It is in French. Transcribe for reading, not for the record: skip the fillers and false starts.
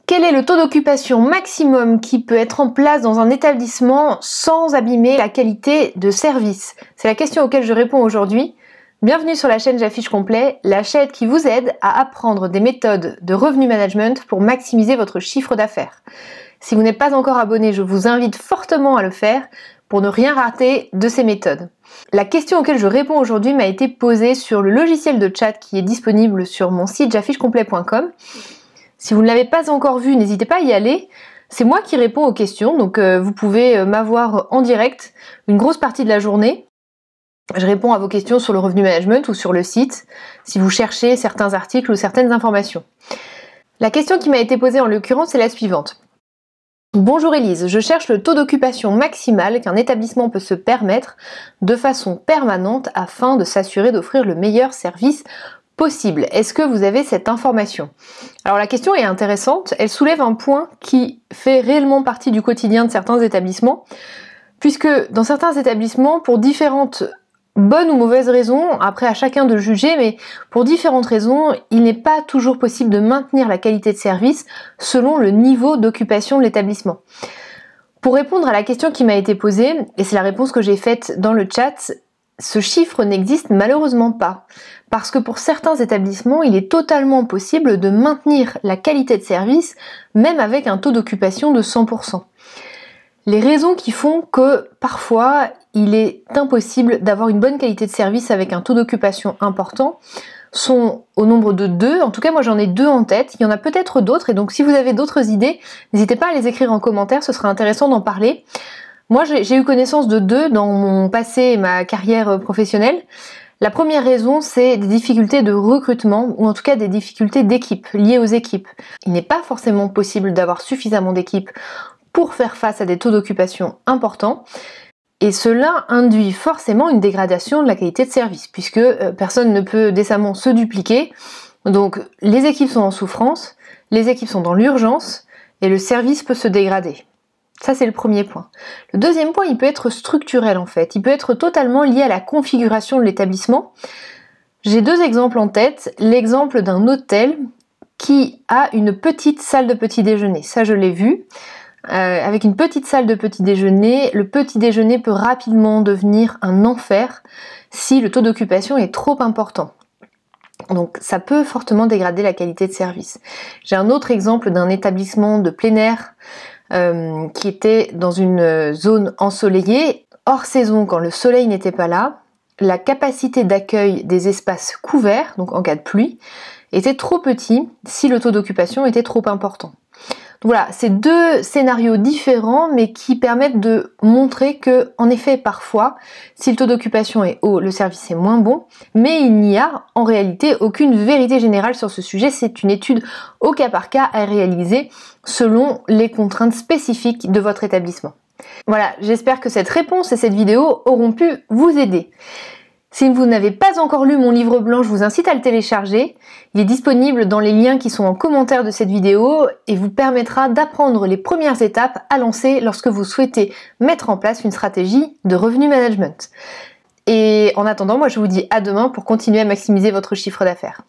Quel est le taux d'occupation maximum qui peut être en place dans un établissement sans abîmer la qualité de service? C'est la question auquel je réponds aujourd'hui. Bienvenue sur la chaîne J'affiche complet, la chaîne qui vous aide à apprendre des méthodes de revenu management pour maximiser votre chiffre d'affaires. Si vous n'êtes pas encore abonné, je vous invite fortement à le faire pour ne rien rater de ces méthodes. La question auquel je réponds aujourd'hui m'a été posée sur le logiciel de chat qui est disponible sur mon site j'affichecomplet.com. Si vous ne l'avez pas encore vu, n'hésitez pas à y aller. C'est moi qui réponds aux questions, donc vous pouvez m'avoir en direct une grosse partie de la journée. Je réponds à vos questions sur le revenu management ou sur le site, si vous cherchez certains articles ou certaines informations. La question qui m'a été posée en l'occurrence est la suivante. Bonjour Élise, je cherche le taux d'occupation maximal qu'un établissement peut se permettre de façon permanente afin de s'assurer d'offrir le meilleur service possible. Est-ce que vous avez cette information? Alors la question est intéressante, elle soulève un point qui fait réellement partie du quotidien de certains établissements, puisque dans certains établissements, pour différentes bonnes ou mauvaises raisons, après à chacun de juger, mais pour différentes raisons, il n'est pas toujours possible de maintenir la qualité de service selon le niveau d'occupation de l'établissement. Pour répondre à la question qui m'a été posée, et c'est la réponse que j'ai faite dans le chat, ce chiffre n'existe malheureusement pas, parce que pour certains établissements, il est totalement possible de maintenir la qualité de service, même avec un taux d'occupation de 100%. Les raisons qui font que parfois il est impossible d'avoir une bonne qualité de service avec un taux d'occupation important sont au nombre de 2, en tout cas moi j'en ai 2 en tête, il y en a peut-être d'autres, et donc si vous avez d'autres idées, n'hésitez pas à les écrire en commentaire, ce sera intéressant d'en parler. Moi j'ai eu connaissance de 2 dans mon passé et ma carrière professionnelle. La première raison, c'est des difficultés de recrutement, ou en tout cas des difficultés d'équipe, liées aux équipes. Il n'est pas forcément possible d'avoir suffisamment d'équipes pour faire face à des taux d'occupation importants, et cela induit forcément une dégradation de la qualité de service, puisque personne ne peut décemment se dupliquer, donc les équipes sont en souffrance, les équipes sont dans l'urgence, et le service peut se dégrader. Ça c'est le premier point. Le deuxième point, il peut être structurel en fait, il peut être totalement lié à la configuration de l'établissement. J'ai 2 exemples en tête, l'exemple d'un hôtel qui a une petite salle de petit déjeuner, ça je l'ai vu. Avec une petite salle de petit déjeuner, le petit déjeuner peut rapidement devenir un enfer si le taux d'occupation est trop important. Donc ça peut fortement dégrader la qualité de service. J'ai un autre exemple d'un établissement de plein air qui était dans une zone ensoleillée, hors saison quand le soleil n'était pas là. La capacité d'accueil des espaces couverts, donc en cas de pluie, était trop petit si le taux d'occupation était trop important. Donc voilà, c'est 2 scénarios différents mais qui permettent de montrer que, en effet, parfois, si le taux d'occupation est haut, le service est moins bon, mais il n'y a en réalité aucune vérité générale sur ce sujet. C'est une étude au cas par cas à réaliser selon les contraintes spécifiques de votre établissement. Voilà, j'espère que cette réponse et cette vidéo auront pu vous aider. Si vous n'avez pas encore lu mon livre blanc, je vous incite à le télécharger. Il est disponible dans les liens qui sont en commentaire de cette vidéo et vous permettra d'apprendre les premières étapes à lancer lorsque vous souhaitez mettre en place une stratégie de revenu management. Et en attendant, moi je vous dis à demain pour continuer à maximiser votre chiffre d'affaires.